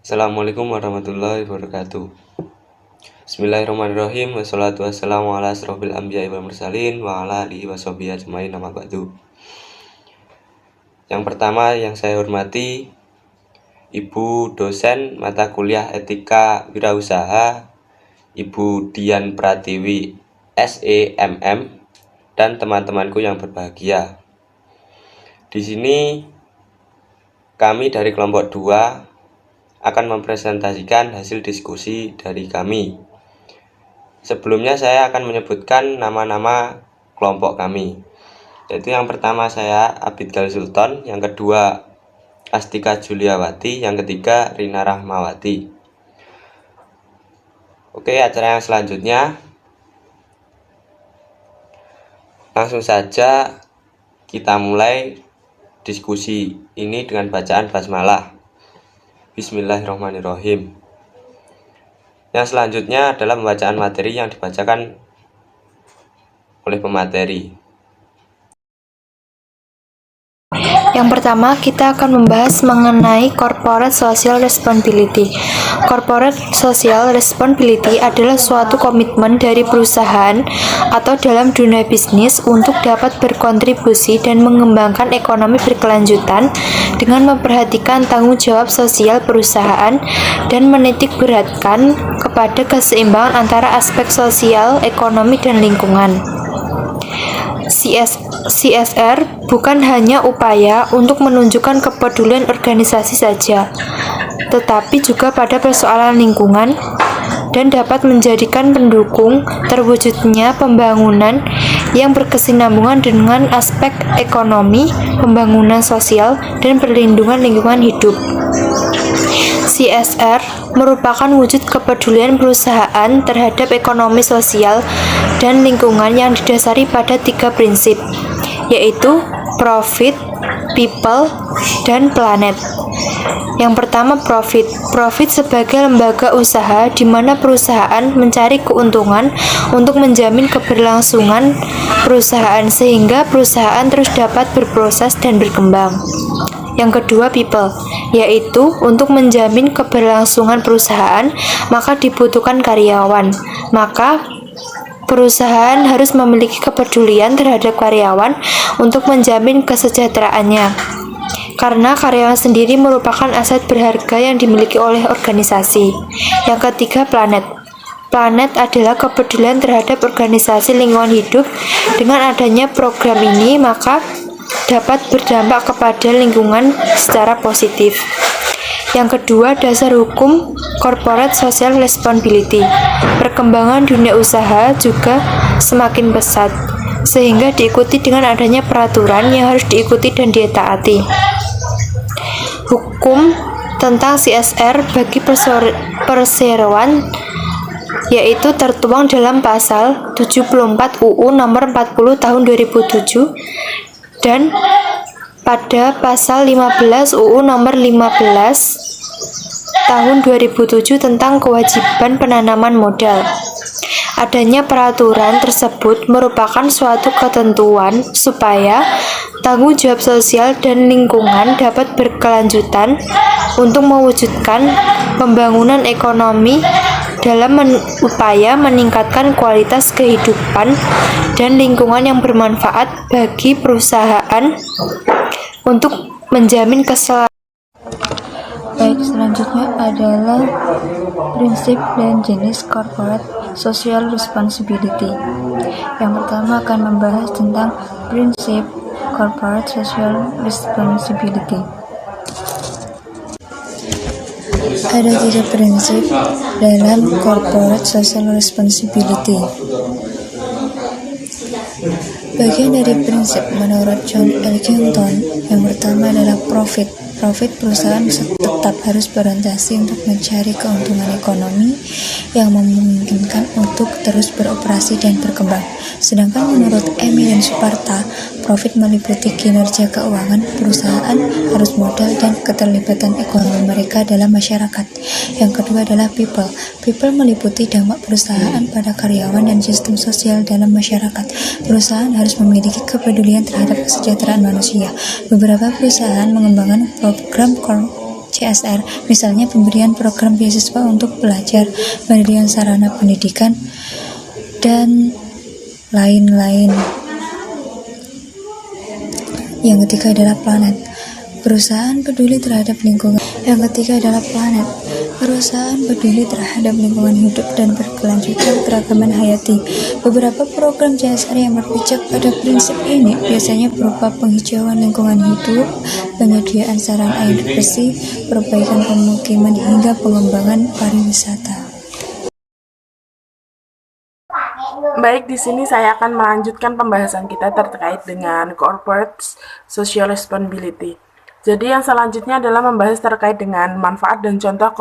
Assalamualaikum warahmatullahi wabarakatuh. Bismillahirrahmanirrahim. Wassalatu wassalamu ala asrofil anbiya'i wal mursalin wa ala alihi washabihi ajmain, amma ba'du. Yang pertama yang saya hormati Ibu dosen mata kuliah Etika Wirausaha, Ibu Dian Pratiwi SEMM, dan teman-temanku yang berbahagia. Di sini kami dari kelompok 2 akan mempresentasikan hasil diskusi dari kami. Sebelumnya saya akan menyebutkan nama-nama kelompok kami, yaitu yang pertama saya Abid Gal Sultan, yang kedua Astika Juliawati, yang ketiga Rina Rahmawati. Oke, acara yang selanjutnya langsung saja kita mulai diskusi ini dengan bacaan basmalah. Bismillahirrahmanirrahim. Yang selanjutnya adalah pembacaan materi yang dibacakan oleh pemateri. Yang pertama, kita akan membahas mengenai Corporate Social Responsibility. Corporate Social Responsibility adalah suatu komitmen dari perusahaan atau dalam dunia bisnis untuk dapat berkontribusi dan mengembangkan ekonomi berkelanjutan dengan memperhatikan tanggung jawab sosial perusahaan dan menitik beratkan kepada keseimbangan antara aspek sosial, ekonomi, dan lingkungan. CSR bukan hanya upaya untuk menunjukkan kepedulian organisasi saja, tetapi juga pada persoalan lingkungan dan dapat menjadikan pendukung terwujudnya pembangunan yang berkesinambungan dengan aspek ekonomi, pembangunan sosial, dan perlindungan lingkungan hidup. CSR merupakan wujud kepedulian perusahaan terhadap ekonomi sosial dan lingkungan yang didasari pada 3 prinsip, yaitu profit, people, dan planet. Yang pertama, profit. Profit sebagai lembaga usaha di mana perusahaan mencari keuntungan untuk menjamin keberlangsungan perusahaan sehingga perusahaan terus dapat berproses dan berkembang. Yang kedua, people, yaitu untuk menjamin keberlangsungan perusahaan, maka dibutuhkan karyawan. Maka perusahaan harus memiliki kepedulian terhadap karyawan untuk menjamin kesejahteraannya. Karena karyawan sendiri merupakan aset berharga yang dimiliki oleh organisasi. Yang ketiga, planet. Planet adalah kepedulian terhadap organisasi lingkungan hidup. Dengan adanya program ini, maka dapat berdampak kepada lingkungan secara positif. Yang kedua, dasar hukum Corporate Social Responsibility. Perkembangan dunia usaha juga semakin pesat, sehingga diikuti dengan adanya peraturan yang harus diikuti dan ditaati. Hukum tentang CSR bagi perseroan yaitu tertuang dalam pasal 74 UU nomor 40 tahun 2007 dan pada pasal 15 UU nomor 15 tahun 2007 tentang kewajiban penanaman modal. Adanya peraturan tersebut merupakan suatu ketentuan supaya tanggung jawab sosial dan lingkungan dapat berkelanjutan untuk mewujudkan pembangunan ekonomi dalam upaya meningkatkan kualitas kehidupan dan lingkungan yang bermanfaat bagi perusahaan untuk menjamin keselamatan. Baik, selanjutnya adalah prinsip dan jenis Corporate Social Responsibility. Yang pertama akan membahas tentang prinsip Corporate Social Responsibility. Ada 3 prinsip dalam Corporate Social Responsibility. Bagian dari prinsip menurut John Elkington, yang pertama adalah profit. Profit perusahaan tetap harus berorientasi untuk mencari keuntungan ekonomi yang memungkinkan untuk terus beroperasi dan berkembang. Sedangkan menurut Amy dan Suparta, profit meliputi kinerja keuangan perusahaan, arus modal, dan keterlibatan ekonomi mereka dalam masyarakat. Yang kedua adalah people. People meliputi dampak perusahaan pada karyawan dan sistem sosial dalam masyarakat. Perusahaan harus memiliki kepedulian terhadap kesejahteraan manusia. Beberapa perusahaan mengembangkan program CSR, misalnya pemberian program beasiswa untuk belajar, pemberian sarana pendidikan, dan lain-lain. Yang ketiga adalah planet. Perusahaan peduli terhadap lingkungan. Yang ketiga adalah planet. Perusahaan peduli terhadap lingkungan hidup dan berkelanjutan keragaman hayati. Beberapa program CSR yang berpijak pada prinsip ini biasanya berupa penghijauan lingkungan hidup, penyediaan saran air bersih, perbaikan pemukiman hingga pengembangan pariwisata. Baik, di sini saya akan melanjutkan pembahasan kita terkait dengan corporate social responsibility. Jadi yang selanjutnya adalah membahas terkait dengan manfaat dan contoh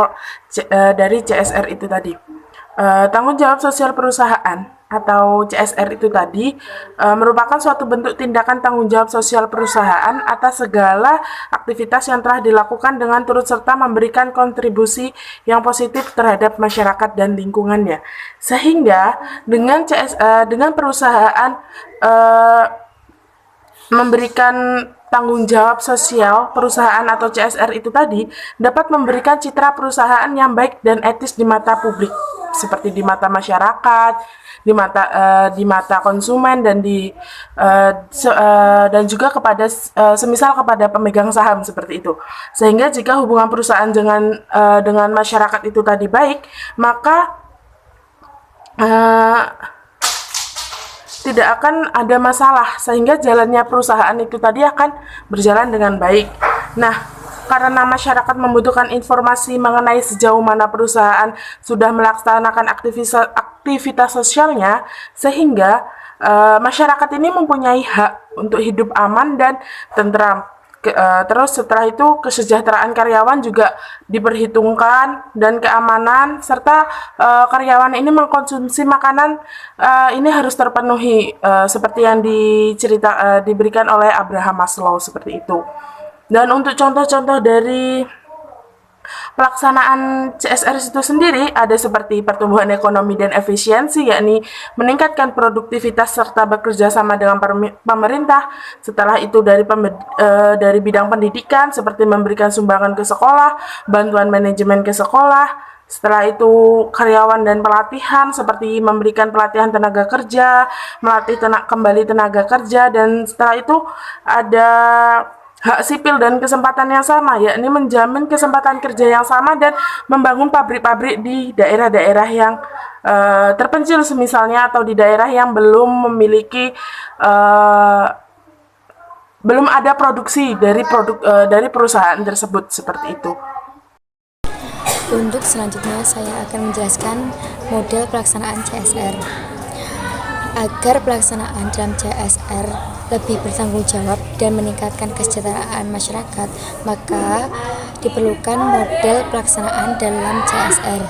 dari CSR itu tadi. Tanggung jawab sosial perusahaan atau CSR itu tadi merupakan suatu bentuk tindakan tanggung jawab sosial perusahaan atas segala aktivitas yang telah dilakukan dengan turut serta memberikan kontribusi yang positif terhadap masyarakat dan lingkungannya. Sehingga dengan perusahaan memberikan tanggung jawab sosial perusahaan atau CSR itu tadi dapat memberikan citra perusahaan yang baik dan etis di mata publik, seperti di mata masyarakat, di mata konsumen, dan dan juga kepada semisal kepada pemegang saham seperti itu. Sehingga jika hubungan perusahaan dengan masyarakat itu tadi baik, maka tidak akan ada masalah, sehingga jalannya perusahaan itu tadi akan berjalan dengan baik. Nah, karena masyarakat membutuhkan informasi mengenai sejauh mana perusahaan sudah melaksanakan aktivitas sosialnya, sehingga masyarakat ini mempunyai hak untuk hidup aman dan tentram. Terus setelah itu kesejahteraan karyawan juga diperhitungkan, dan keamanan serta karyawan ini mengkonsumsi makanan ini harus terpenuhi seperti yang diberikan oleh Abraham Maslow seperti itu. Dan untuk contoh-contoh dari pelaksanaan CSR itu sendiri ada seperti pertumbuhan ekonomi dan efisiensi, yakni meningkatkan produktivitas serta bekerja sama dengan pemerintah. Setelah itu dari bidang pendidikan seperti memberikan sumbangan ke sekolah, bantuan manajemen ke sekolah. Setelah itu karyawan dan pelatihan seperti memberikan pelatihan tenaga kerja, melatih kembali tenaga kerja, dan setelah itu ada hak sipil dan kesempatan yang sama, yakni menjamin kesempatan kerja yang sama dan membangun pabrik-pabrik di daerah-daerah yang terpencil semisalnya, atau di daerah yang belum ada produksi dari perusahaan tersebut seperti itu. Untuk selanjutnya saya akan menjelaskan model pelaksanaan CSR. Agar pelaksanaan dalam CSR lebih bertanggung jawab dan meningkatkan kesejahteraan masyarakat, maka diperlukan model pelaksanaan dalam CSR.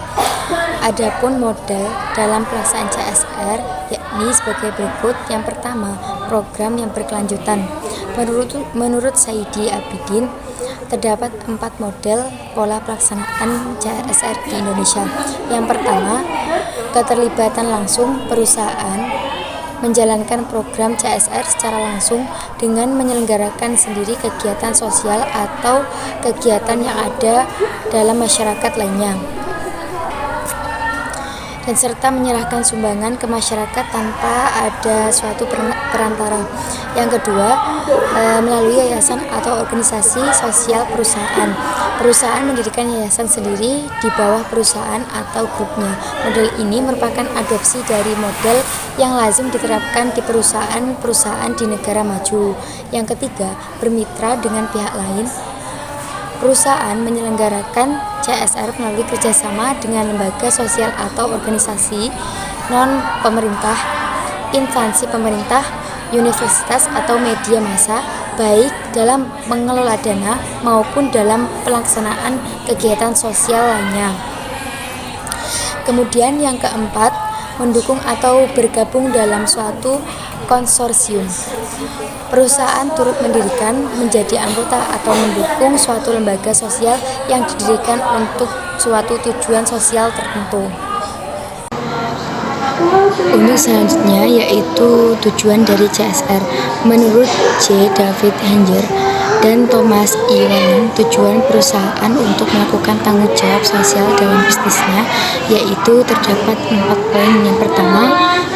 Adapun model dalam pelaksanaan CSR yakni sebagai berikut. Yang pertama, program yang berkelanjutan. Menurut Saidi Abidin, terdapat 4 model pola pelaksanaan CSR di Indonesia. Yang pertama, keterlibatan langsung perusahaan menjalankan program CSR secara langsung dengan menyelenggarakan sendiri kegiatan sosial atau kegiatan yang ada dalam masyarakat lainnya, dan serta menyerahkan sumbangan ke masyarakat tanpa ada suatu perantara. Yang kedua, melalui yayasan atau organisasi sosial perusahaan. Perusahaan mendirikan yayasan sendiri di bawah perusahaan atau grupnya. Model ini merupakan adopsi dari model yang lazim diterapkan di perusahaan-perusahaan di negara maju. Yang ketiga, bermitra dengan pihak lain. Perusahaan menyelenggarakan CSR melalui kerjasama dengan lembaga sosial atau organisasi non-pemerintah, instansi pemerintah, universitas atau media massa, baik dalam mengelola dana maupun dalam pelaksanaan kegiatan sosial lainnya. Kemudian yang keempat, mendukung atau bergabung dalam suatu konsorsium. Perusahaan turut mendirikan, menjadi anggota atau mendukung suatu lembaga sosial yang didirikan untuk suatu tujuan sosial tertentu. Untuk selanjutnya yaitu tujuan dari CSR. Menurut J. David Henger, dan Thomas E. Welling. Tujuan perusahaan untuk melakukan tanggung jawab sosial dalam bisnisnya yaitu terdapat 4 poin. Yang pertama,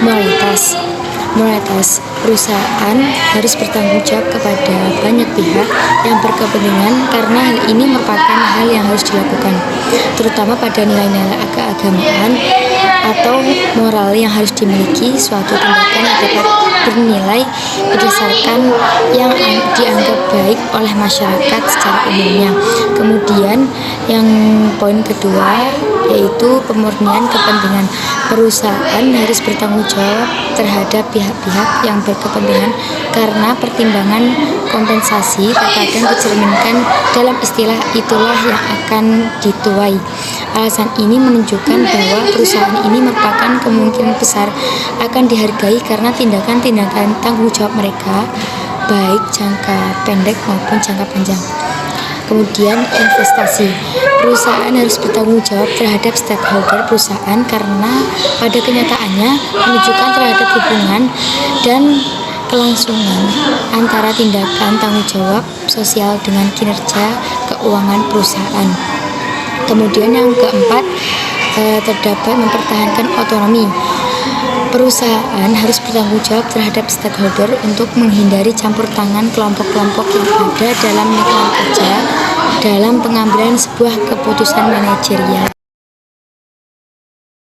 moralitas. Perusahaan harus bertanggung jawab kepada banyak pihak yang berkepentingan karena hal ini merupakan hal yang harus dilakukan, terutama pada nilai-nilai keagamaan atau moral yang harus dimiliki. Suatu tindakan yang dapat bernilai berdasarkan yang dianggap baik oleh masyarakat secara umumnya. Kemudian yang poin kedua yaitu pemurnian kepentingan. Perusahaan harus bertanggung jawab terhadap pihak-pihak yang berkepentingan karena pertimbangan kompensasi terkadang dicerminkan dalam istilah itulah yang akan dituai. Alasan ini menunjukkan bahwa perusahaan ini merupakan kemungkinan besar akan dihargai karena tindakan-tindakan tanggung jawab mereka, baik jangka pendek maupun jangka panjang. Kemudian investasi. Perusahaan harus bertanggung jawab terhadap stakeholder perusahaan karena pada kenyataannya menunjukkan terhadap hubungan dan kelangsungan antara tindakan tanggung jawab sosial dengan kinerja keuangan perusahaan. Kemudian yang keempat, terdapat mempertahankan otonomi. Perusahaan harus bertanggung jawab terhadap stakeholder untuk menghindari campur tangan kelompok-kelompok yang ada dalam lingkungan kerja dalam pengambilan sebuah keputusan manajerial.